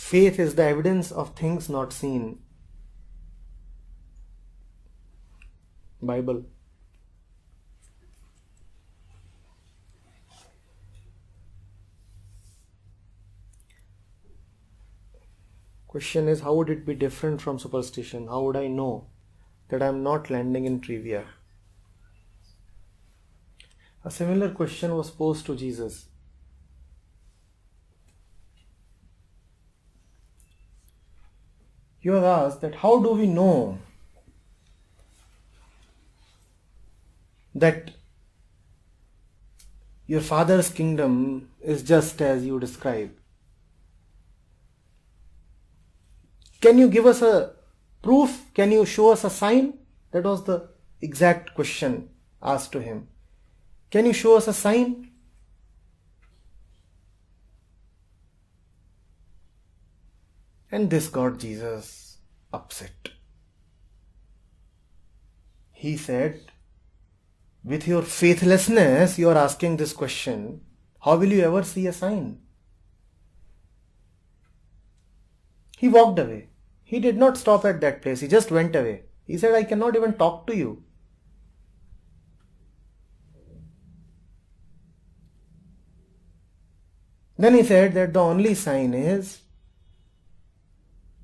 Faith is the evidence of things not seen. Bible. Question is, how would it be different from superstition? How would I know that I am not landing in trivia? A similar question was posed to Jesus. He was asked that how do we know that your Father's kingdom is just as you describe? Can you give us a proof? Can you show us a sign? That was the exact question asked to him. Can you show us a sign? And this got Jesus upset. He said, with your faithlessness, you are asking this question. How will you ever see a sign? He walked away. He did not stop at that place. He just went away. He said, I cannot even talk to you. Then he said that the only sign is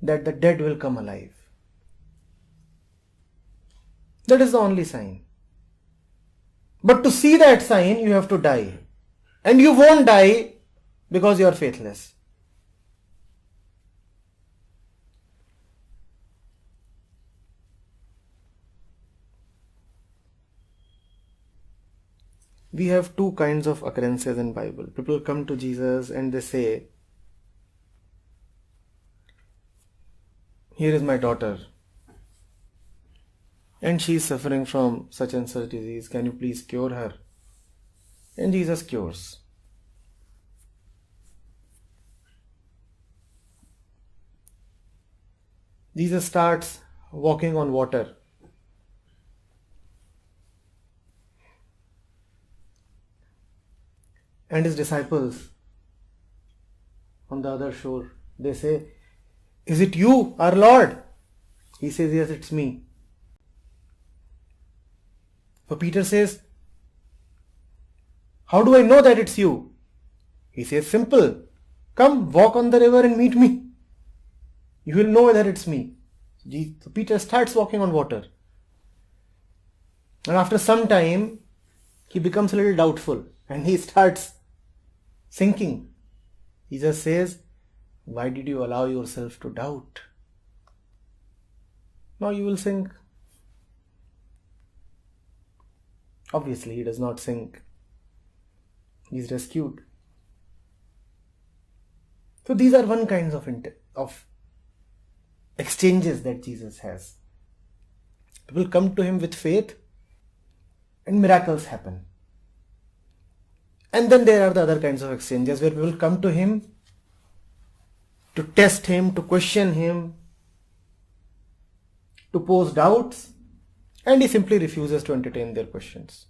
that the dead will come alive. That is the only sign. But to see that sign, you have to die. And you won't die because you are faithless. We have two kinds of occurrences in Bible. People come to Jesus and they say, here is my daughter and she is suffering from such and such disease. Can you please cure her? And Jesus cures. Jesus starts walking on water. And his disciples on the other shore, they say, is it you, our Lord? He says, yes, it's me. So Peter says, how do I know that it's you? He says, simple. Come, walk on the river and meet me. You will know whether it's me. So Peter starts walking on water. And after some time, he becomes a little doubtful and he starts sinking. Jesus says, why did you allow yourself to doubt? Now you will sink. Obviously, he does not sink. He is rescued. So these are one kinds of exchanges that Jesus has. People come to him with faith and miracles happen. And then there are the other kinds of exchanges where people come to him to test him, to question him, to pose doubts, and he simply refuses to entertain their questions.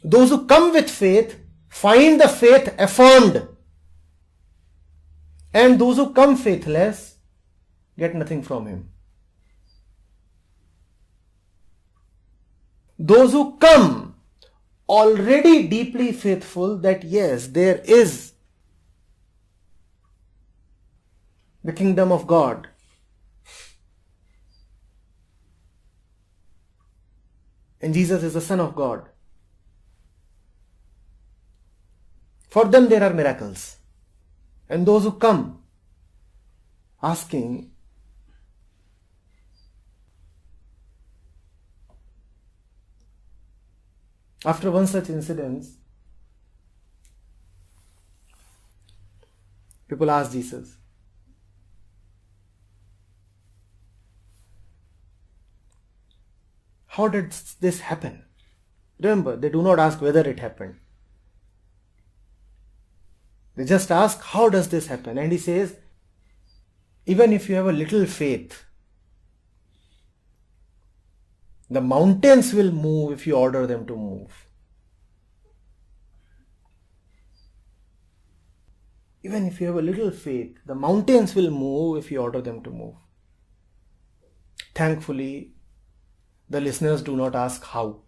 Those who come with faith find the faith affirmed, and those who come faithless get nothing from him. Those who come already deeply faithful that yes, there is the kingdom of God. And Jesus is the Son of God. For them there are miracles. And those who come asking, after one such incident, people asked Jesus, how did this happen? Remember, they do not ask whether it happened. They just ask, how does this happen? And he says, even if you have a little faith, the mountains will move if you order them to move. Even if you have a little faith, the mountains will move if you order them to move. Thankfully, the listeners do not ask how.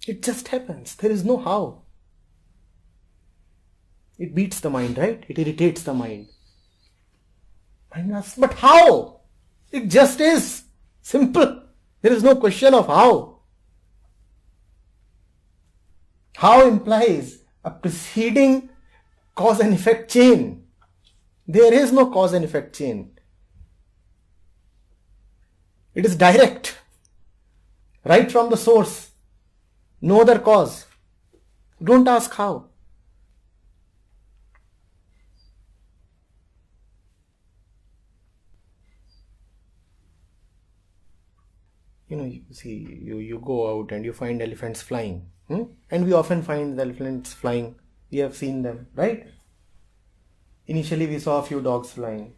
It just happens. There is no how. It beats the mind, right? It irritates the mind. Mind asks, but how? It just is. Simple. There is no question of how. How implies a preceding cause and effect chain. There is no cause and effect chain. It is direct. Right from the source. No other cause. Don't ask how. You see, you go out and you find elephants flying. And we often find the elephants flying. We have seen them, right? Initially we saw a few dogs flying.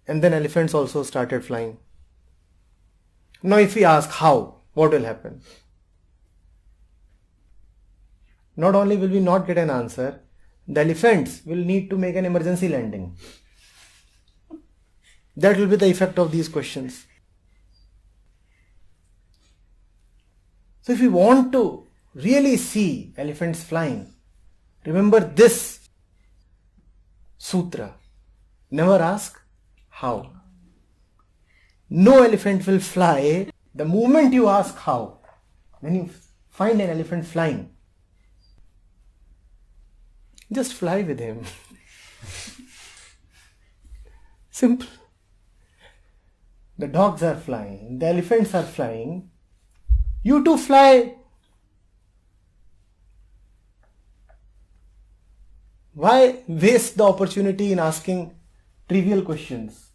And then elephants also started flying. Now if we ask how, what will happen? Not only will we not get an answer, the elephants will need to make an emergency landing. That will be the effect of these questions. So if we want to really see elephants flying, remember this sutra. Never ask how. No elephant will fly the moment you ask how. When you find an elephant flying, just fly with him. Simple. The dogs are flying, the elephants are flying. You too fly. Why waste the opportunity in asking trivial questions?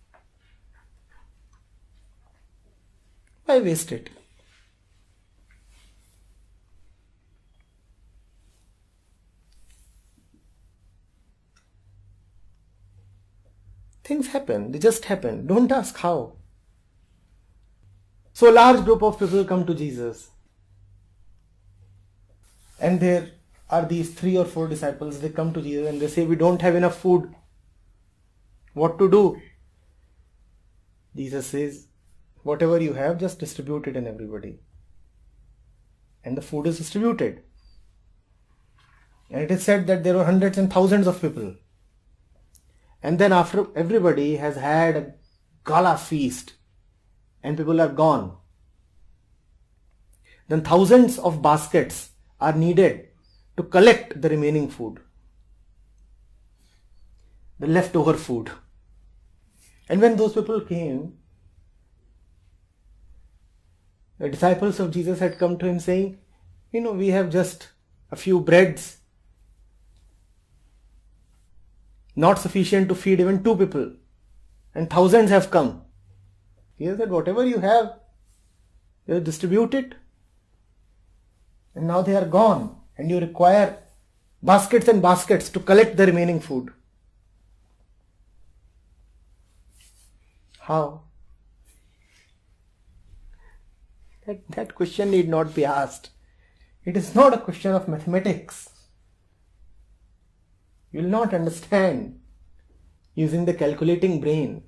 Why waste it? Things happen. They just happen. Don't ask how. So a large group of people come to Jesus. And there are these 3 or 4 disciples. They come to Jesus and they say, we don't have enough food. What to do? Jesus says, whatever you have, just distribute it in everybody. And the food is distributed. And it is said that there were hundreds and thousands of people. And then after everybody has had a gala feast and people are gone, then thousands of baskets are needed to collect the remaining food, the leftover food. And when those people came, the disciples of Jesus had come to him saying, we have just a few breads, not sufficient to feed even 2 people, and thousands have come. He said, whatever you have, you distribute it. And now they are gone, and you require baskets and baskets to collect the remaining food. How? That question need not be asked. It is not a question of mathematics. You will not understand using the calculating brain.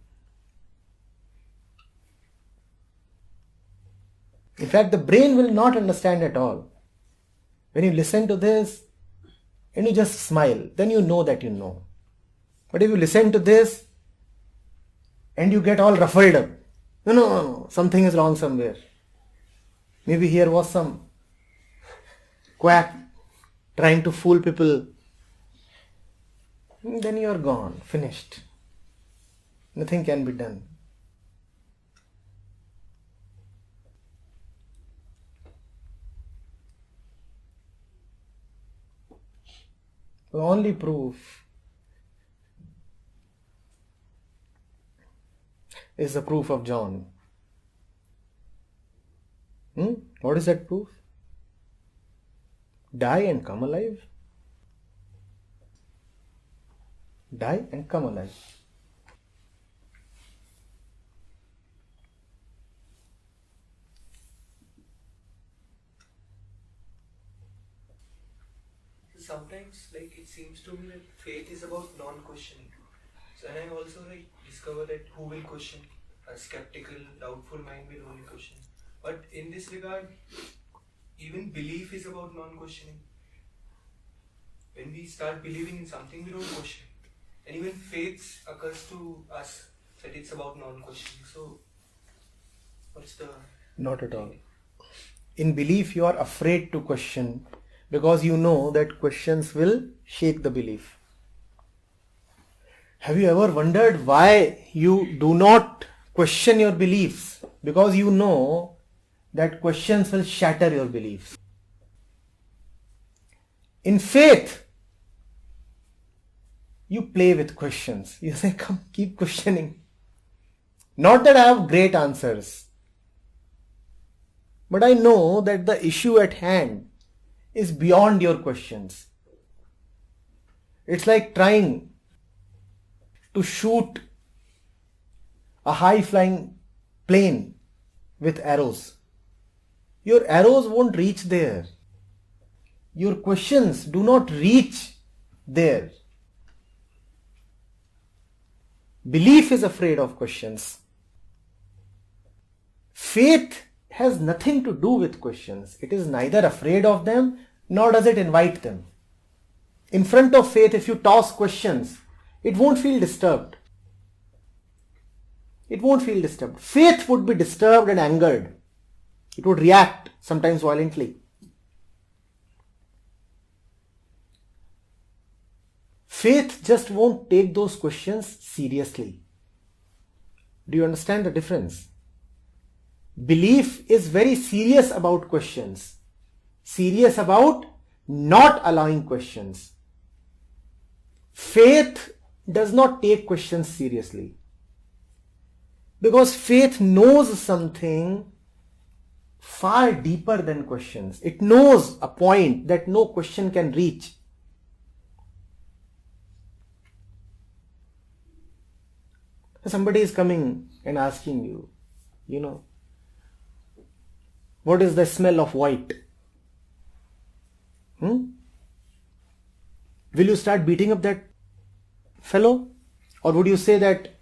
In fact, the brain will not understand at all. When you listen to this and you just smile, then you know that you know. But if you listen to this and you get all ruffled up, no, something is wrong somewhere. Maybe here was some quack trying to fool people. Then you are gone, finished. Nothing can be done. The only proof is the proof of John. What is that proof? Die and come alive. Die and come alive. sometimes it seems to me that faith is about non-questioning. So, and I also discover that who will question? A skeptical, doubtful mind will only question. But in this regard, even belief is about non-questioning. When we start believing in something, we don't question. And even faith occurs to us that it's about non-questioning. So, what's the... Not at all. In belief, you are afraid to question because you know that questions will shake the belief. Have you ever wondered why you do not question your beliefs? Because you know that questions will shatter your beliefs. In faith, you play with questions. You say, come, keep questioning. Not that I have great answers, but I know that the issue at hand is beyond your questions. It's like trying to shoot a high-flying plane with arrows. Your arrows won't reach there. Your questions do not reach there. Belief is afraid of questions. Faith has nothing to do with questions. It is neither afraid of them nor does it invite them. In front of faith, if you toss questions, it won't feel disturbed. It won't feel disturbed. Faith would be disturbed and angered. It would react, sometimes violently. Faith just won't take those questions seriously. Do you understand the difference? Belief is very serious about questions. Serious about not allowing questions. Faith does not take questions seriously. Because faith knows something far deeper than questions. It knows a point that no question can reach. Somebody is coming and asking you, what is the smell of white? Will you start beating up that fellow? Or would you say that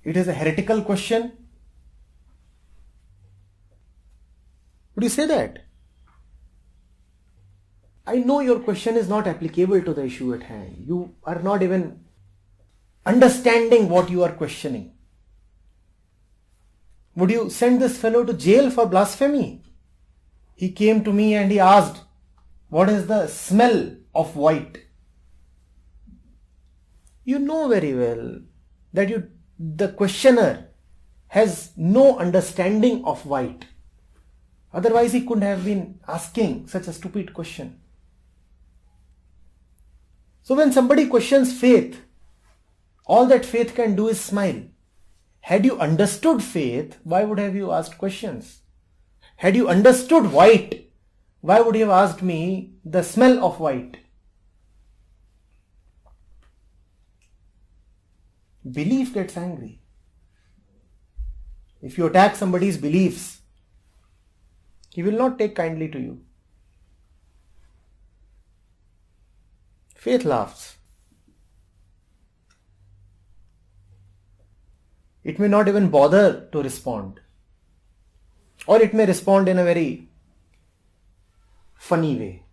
it is a heretical question? Would you say that? I know your question is not applicable to the issue at hand. You are not even understanding what you are questioning. Would you send this fellow to jail for blasphemy? He came to me and he asked, what is the smell of white? You know very well that the questioner has no understanding of white. Otherwise he couldn't have been asking such a stupid question. So when somebody questions faith, all that faith can do is smile. Had you understood faith, why would have you asked questions? Had you understood white, why would you have asked me the smell of white? Belief gets angry. If you attack somebody's beliefs, he will not take kindly to you. Faith laughs. It may not even bother to respond. Or it may respond in a very funny way.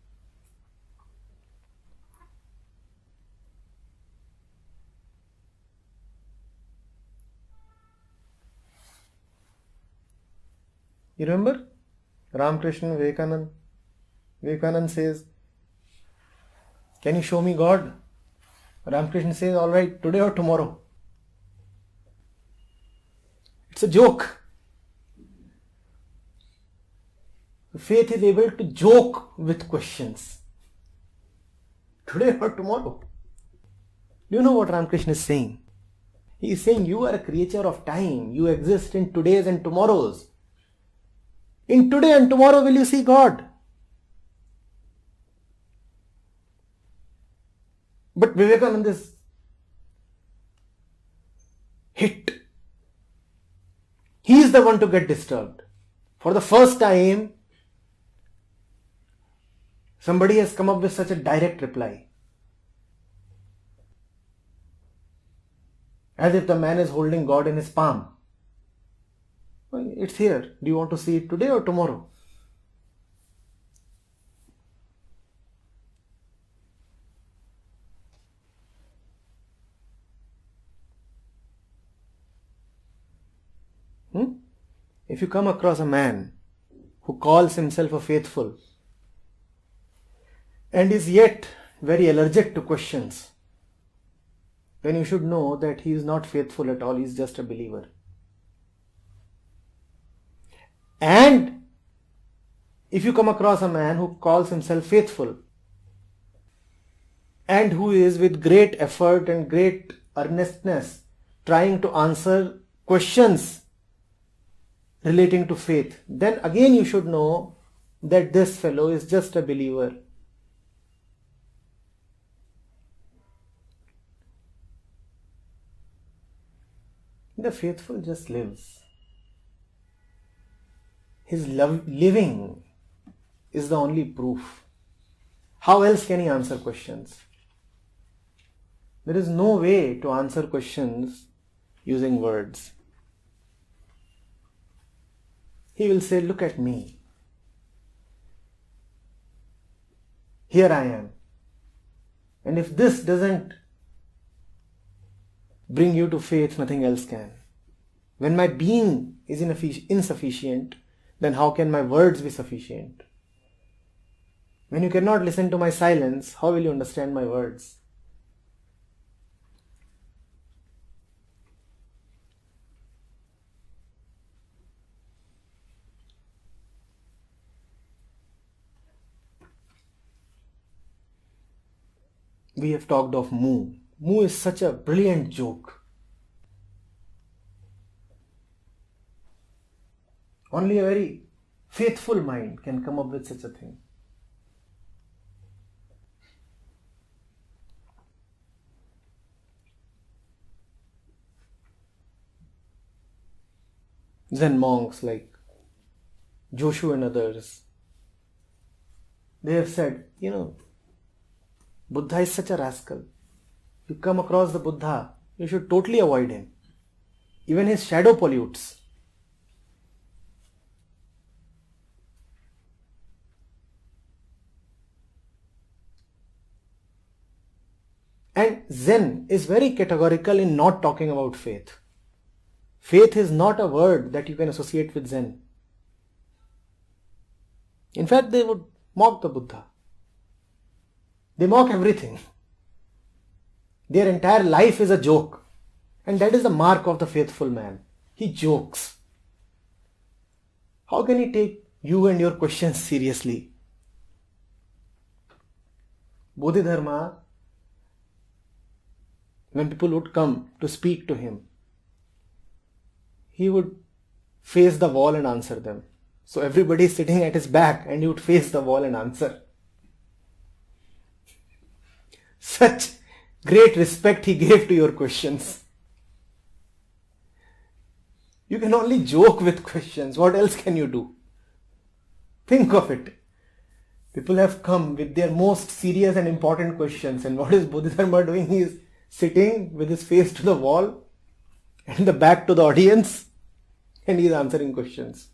You remember Ramakrishna Vivekananda? Vivekananda says, can you show me God? Ramakrishna says, all right, today or tomorrow. It's a joke. Faith is able to joke with questions. Today or tomorrow. Do you know what Ramakrishna is saying? He is saying you are a creature of time. You exist in today's and tomorrow's. In today and tomorrow will you see God? But Vivekananda is hit. He is the one to get disturbed. For the first time, Somebody has come up with such a direct reply. As if the man is holding God in his palm. Well, it's here. Do you want to see it today or tomorrow? If you come across a man who calls himself a faithful and is yet very allergic to questions, then you should know that he is not faithful at all, he is just a believer. And if you come across a man who calls himself faithful and who is with great effort and great earnestness trying to answer questions relating to faith, then again you should know that this fellow is just a believer. The faithful just lives. His living is the only proof. How else can he answer questions? There is no way to answer questions using words. He will say, look at me. Here I am. And if this doesn't bring you to faith, nothing else can. When my being is insufficient, then how can my words be sufficient? When you cannot listen to my silence, how will you understand my words? We have talked of moo. Moo is such a brilliant joke. Only a very faithful mind can come up with such a thing. Zen monks like Joshu and others, they have said, Buddha is such a rascal. You come across the Buddha, you should totally avoid him. Even his shadow pollutes. And Zen is very categorical in not talking about faith. Faith is not a word that you can associate with Zen. In fact, they would mock the Buddha. They mock everything. Their entire life is a joke. And that is the mark of the faithful man. He jokes. How can he take you and your questions seriously? Bodhidharma, when people would come to speak to him, he would face the wall and answer them. So everybody is sitting at his back and he would face the wall and answer. Such great respect he gave to your questions. You can only joke with questions. What else can you do? Think of it. People have come with their most serious and important questions, and what is Bodhidharma doing? He is sitting with his face to the wall and the back to the audience, and he is answering questions.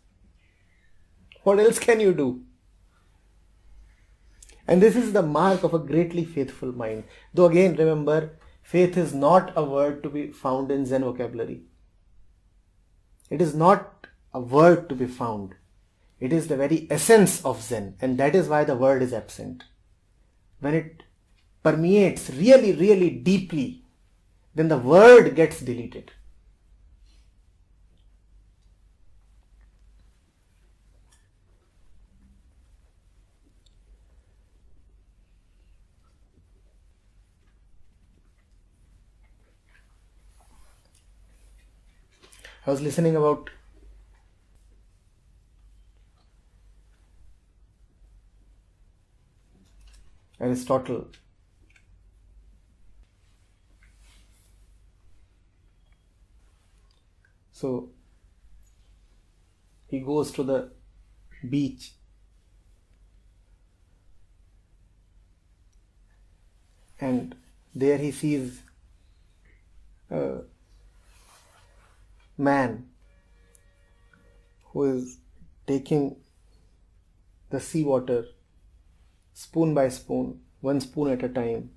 What else can you do? And this is the mark of a greatly faithful mind. Though again, remember, faith is not a word to be found in Zen vocabulary. It is not a word to be found. It is the very essence of Zen, and that is why the word is absent. When it permeates really, really deeply, then the word gets deleted. I was listening about Aristotle. So he goes to the beach And there he sees a man who is taking the seawater spoon by spoon, one spoon at a time,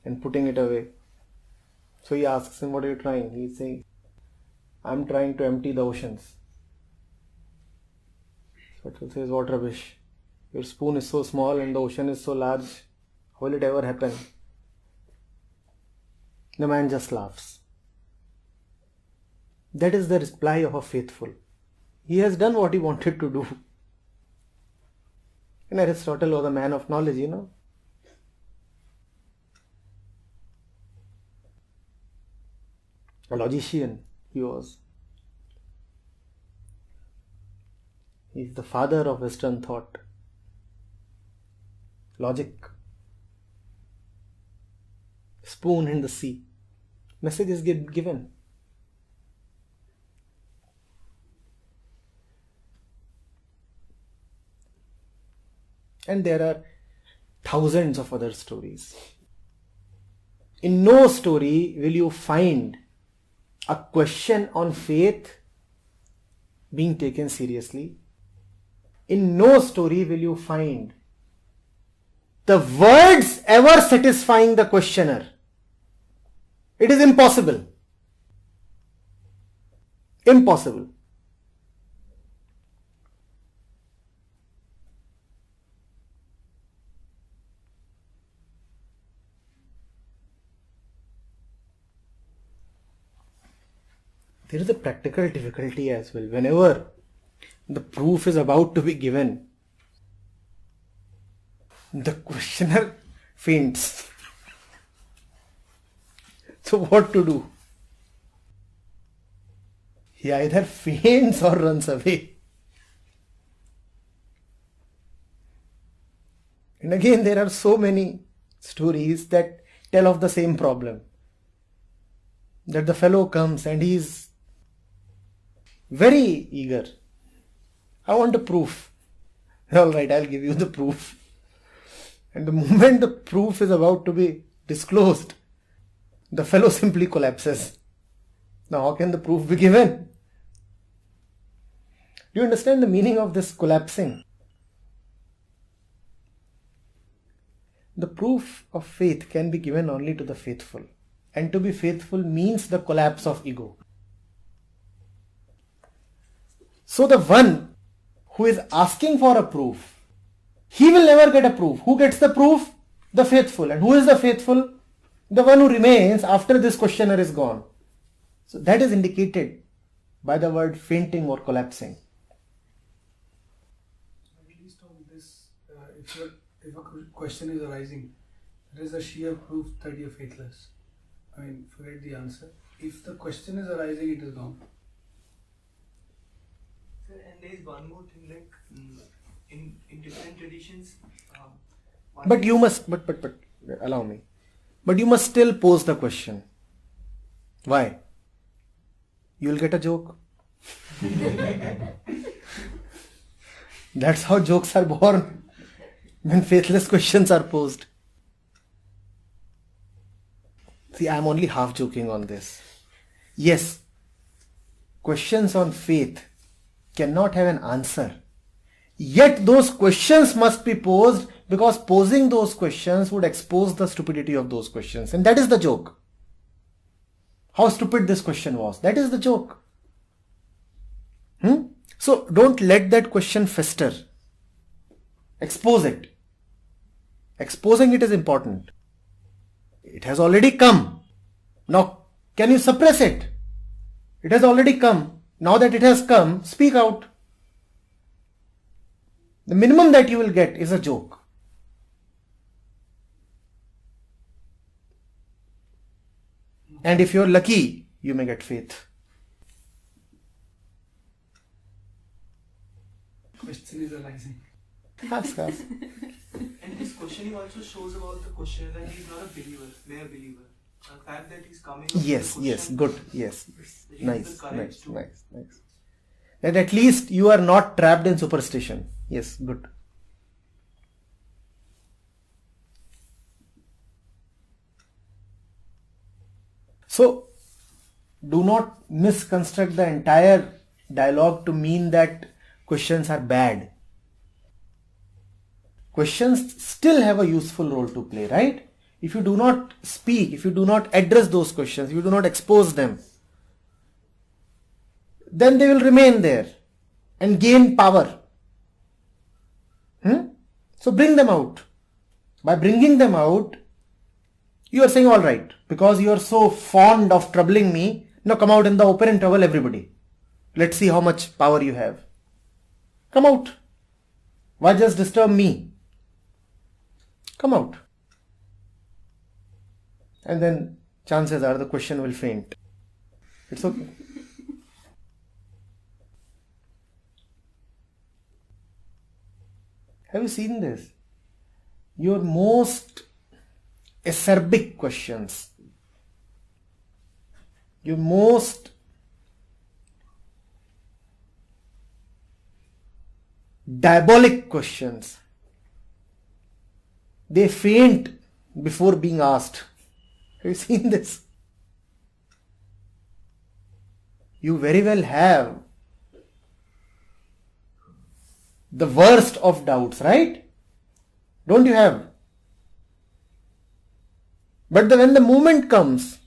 and putting it away. So he asks him, "What are you trying?" He's saying, "I'm trying to empty the oceans." So it says, "What rubbish. Your spoon is so small and the ocean is so large. How will it ever happen?" The man just laughs. That is the reply of a faithful. He has done what he wanted to do. And Aristotle was a man of knowledge, A logician he was. He is the father of Western thought. Logic. Spoon in the sea. Message is given. And there are thousands of other stories. In no story will you find a question on faith being taken seriously. In no story will you find the words ever satisfying the questioner. It is impossible. Impossible. There is a practical difficulty as well. Whenever the proof is about to be given, the questioner faints. So what to do? He either faints or runs away. And again, there are so many stories that tell of the same problem. That the fellow comes and he is very eager. "I want a proof." "All right, I'll give you the proof." And the moment the proof is about to be disclosed, the fellow simply collapses. Now, how can the proof be given? Do you understand the meaning of this collapsing? The proof of faith can be given only to the faithful. And to be faithful means the collapse of ego. So the one who is asking for a proof, he will never get a proof. Who gets the proof? The faithful. And who is the faithful? The one who remains after this questioner is gone. So that is indicated by the word fainting or collapsing. At least on this, if a question is arising, there is a sheer proof that you're faithless. Forget the answer. If the question is arising, it is gone. And there is one more thing, like in different traditions. But you must, allow me. But you must still pose the question. Why? You will get a joke. That's how jokes are born. When faithless questions are posed. See, I am only half joking on this. Yes, questions on faith cannot have an answer. Yet those questions must be posed, because posing those questions would expose the stupidity of those questions. And that is the joke. How stupid this question was. That is the joke. So don't let that question fester. Expose it. Exposing it is important. It has already come. Now, can you suppress it? It has already come. Now that it has come, speak out. The minimum that you will get is a joke. And if you're lucky, you may get faith. Question is arising. Ask. And this questioning also shows about the questioner that he's not a believer, mere believer. The fact that he's coming. Yes, good. Yes. That he has Nice. the courage to- That at least you are not trapped in superstition. Yes, good. So do not misconstruct the entire dialogue to mean that questions are bad. Questions still have a useful role to play, right? If you do not speak, if you do not address those questions, if you do not expose them, then they will remain there and gain power. So bring them out. By bringing them out, you are saying, all right, because you are so fond of troubling me, now come out in the open and trouble everybody. Let's see how much power you have. Come out. Why just disturb me? Come out. And then chances are the question will faint. It's okay. Have you seen this? Your most acerbic questions, your most diabolic questions, they faint before being asked. Have you seen this? You very well have the worst of doubts, right? Don't you have? But when the moment comes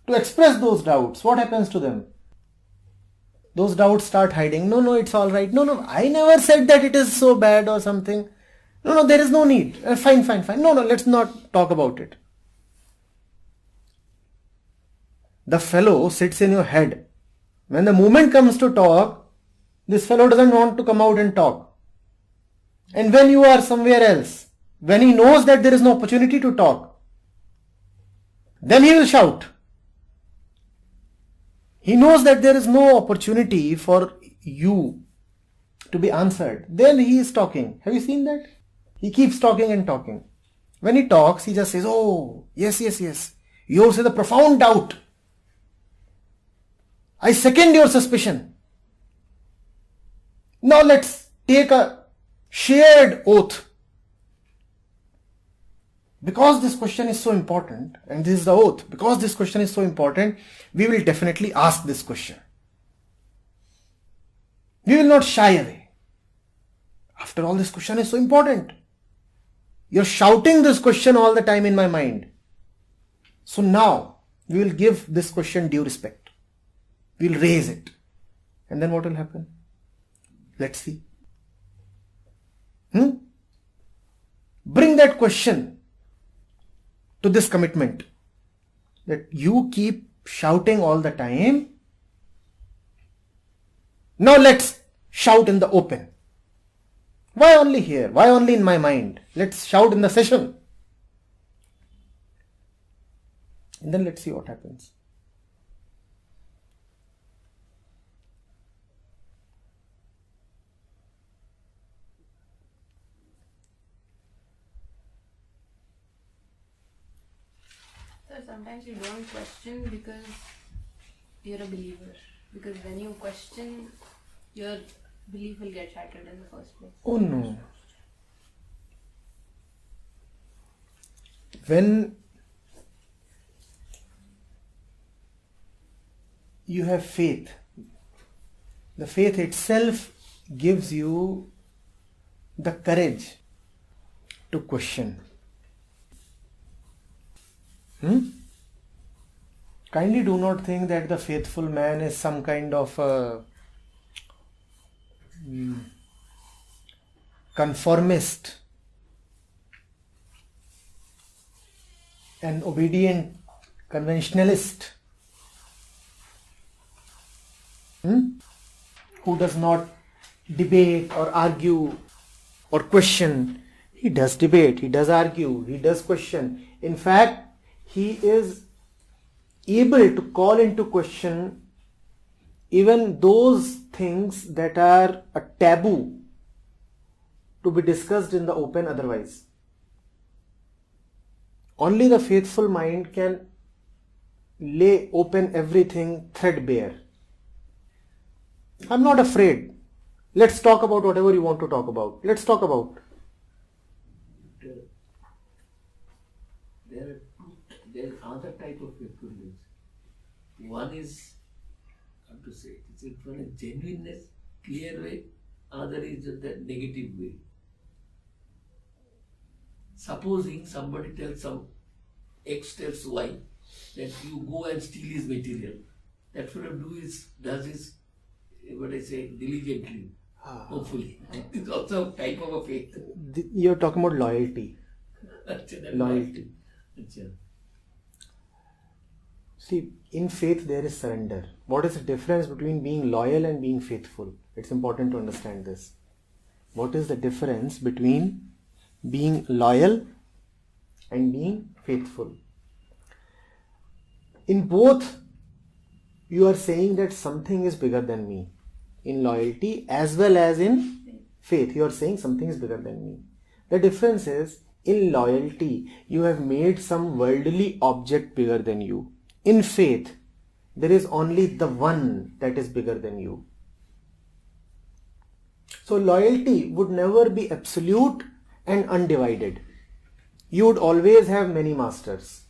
to express those doubts, what happens to them? Those doubts start hiding. No, it's all right. No, I never said that it is so bad or something. No, there is no need. Fine. No, let's not talk about it. The fellow sits in your head. When the moment comes to talk, this fellow doesn't want to come out and talk. And when you are somewhere else, when he knows that there is no opportunity to talk, then he will shout. He knows that there is no opportunity for you to be answered. Then he is talking. Have you seen that? He keeps talking and talking. When he talks, he just says, oh, yes. You also the profound doubt. I second your suspicion. Now let's take a shared oath. Because this question is so important, and this is the oath, because this question is so important, we will definitely ask this question. We will not shy away. After all, this question is so important. You're shouting this question all the time in my mind. So now, we will give this question due respect. We'll raise it. And then what will happen? Let's see. Bring that question to this commitment that you keep shouting all the time. Now let's shout in the open. Why only here? Why only in my mind? Let's shout in the session. And then let's see what happens. So sometimes you don't question because you're a believer. Because when you question, your belief will get shattered in the first place. Oh no. When you have faith, the faith itself gives you the courage to question. Kindly do not think that the faithful man is some kind of a conformist, an obedient conventionalist, who does not debate or argue or question. He does debate, he does argue, he does question. In fact, he is able to call into question even those things that are a taboo to be discussed in the open otherwise. Only the faithful mind can lay open everything threadbare. I'm not afraid. Let's talk about whatever you want to talk about. Let's talk about. there is another type of faithfulness. One is, how to say, it's in a genuineness, clear way, another is the negative way. Supposing somebody tells some X tells Y that you go and steal his material. That fellow does his, what I say, diligently, hopefully. It's also a type of a faith. You're talking about loyalty. Loyalty. Achha. See, in faith there is surrender. What is the difference between being loyal and being faithful? It's important to understand this. What is the difference between being loyal and being faithful? In both, you are saying that something is bigger than me. In loyalty as well as in faith, you are saying something is bigger than me. The difference is, in loyalty, you have made some worldly object bigger than you. In faith, there is only the one that is bigger than you. So loyalty would never be absolute and undivided. You would always have many masters.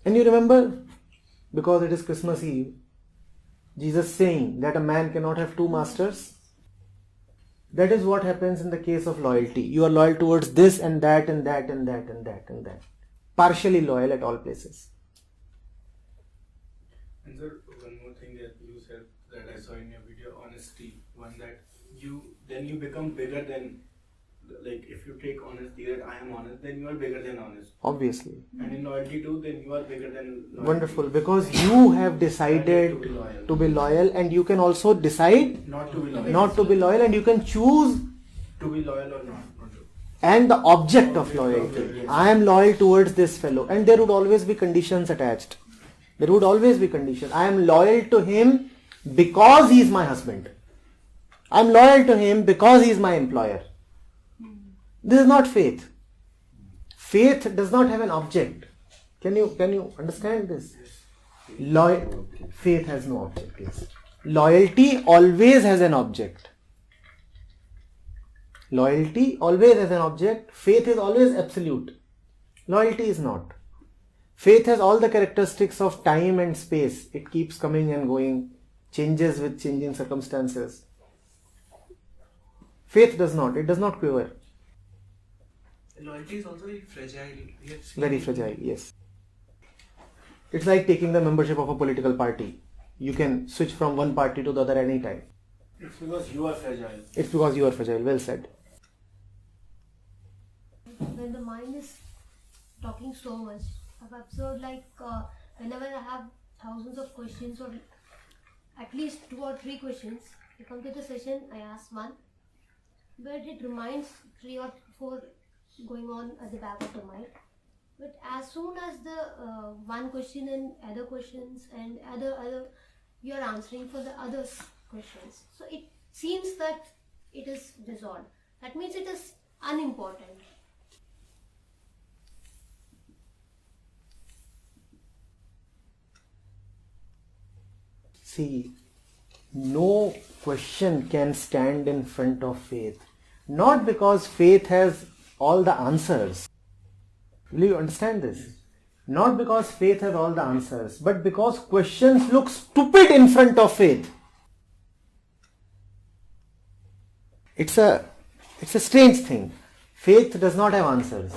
And you remember, because it is Christmas Eve, Jesus saying that a man cannot have two masters. That is what happens in the case of loyalty. You are loyal towards this and that and that and that and that and that. Partially loyal at all places. And sir, one more thing that you said that I saw in your video, honesty. One that you become bigger than, like if you take honesty that I am honest, then you are bigger than honest. Obviously. And in loyalty too, then you are bigger than loyalty. Wonderful, because you have decided to be loyal, and you can also decide Not to be loyal. not to be loyal, and you can choose To be loyal or not. and the object of loyalty. I am loyal towards this fellow, and there would always be conditions attached. There would always be conditions. I am loyal to him because he is my husband. I am loyal to him because he is my employer. This is not faith. Faith does not have an object. Can you understand this? Faith has no object. Yes. Loyalty always has an object. Loyalty always has an object. Faith is always absolute. Loyalty is not. Faith has all the characteristics of time and space. It keeps coming and going, changes with changing circumstances. Faith does not. It does not quiver. Loyalty is also very fragile. We have seen Very fragile, yes. It's like taking the membership of a political party. You can switch from one party to the other anytime. It's because you are fragile. It's because you are fragile. Well said. When the mind is talking so much, I've observed like whenever I have thousands of questions or at least 2 or 3 questions, I come to the session, I ask one, but it remains 3 or 4 going on at the back of the mind. But as soon as the one question and other questions and other you are answering for the others questions, so it seems that it is dissolved. That means it is unimportant. See, no question can stand in front of faith. Not because faith has all the answers. Will you understand this? Not because faith has all the answers, but because questions look stupid in front of faith. It's a strange thing. Faith does not have answers.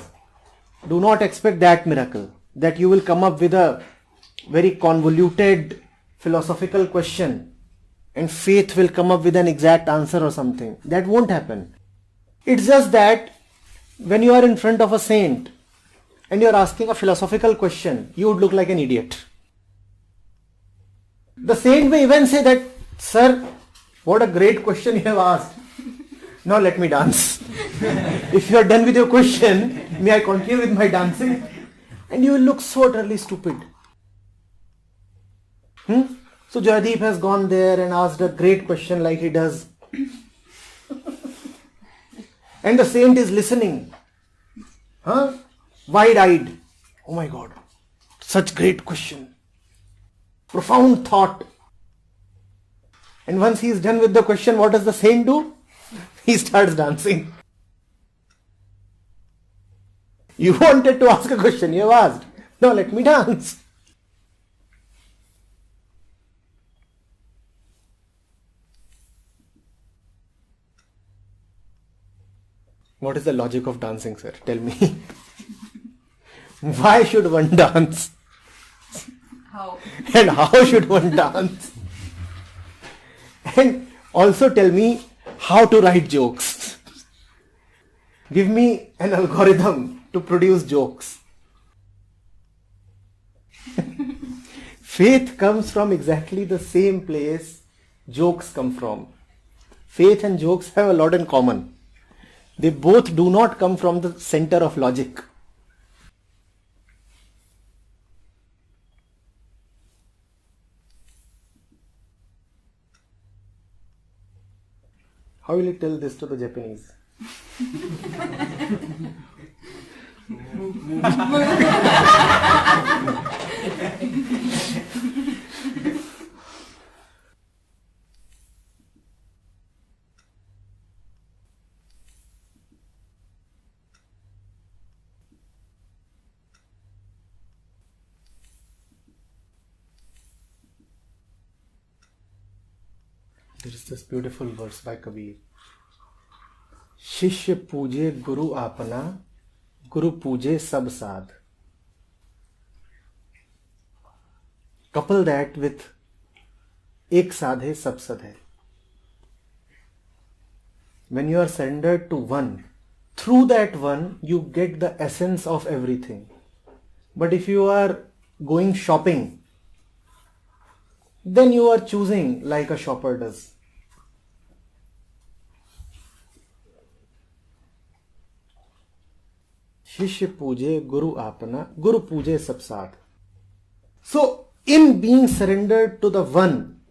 Do not expect that miracle, that you will come up with a very convoluted philosophical question and faith will come up with an exact answer or something. That won't happen. It's just that when you are in front of a saint and you are asking a philosophical question, you would look like an idiot. The saint may even say that, "Sir, what a great question you have asked. Now let me dance." If you are done with your question, may I continue with my dancing? And you will look so utterly stupid. So Jaydeep has gone there and asked a great question like he does. And the saint is listening. Wide-eyed. Oh my God. Such great question. Profound thought. And once he is done with the question, what does the saint do? He starts dancing. You wanted to ask a question, you have asked. Now let me dance. What is the logic of dancing, sir? Tell me. Why should one dance? How? And how should one dance? And also tell me how to write jokes. Give me an algorithm to produce jokes. Faith comes from exactly the same place jokes come from. Faith and jokes have a lot in common. They both do not come from the center of logic. How will you tell this to the Japanese? There is this beautiful verse by Kabir. शिष्य पूजे गुरु आपना, गुरु पूजे सब साध. Couple that with एक साधे सब सधे. When you are surrendered to one, through that one you get the essence of everything. But if you are going shopping, then you are choosing like a shopper does. शिष्य पूजे गुरु आपना, गुरु पूजे सब साथ. So, in being surrendered to the one,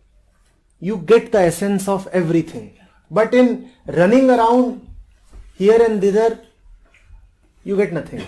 you get the essence of everything. But in running around here and thither, you get nothing.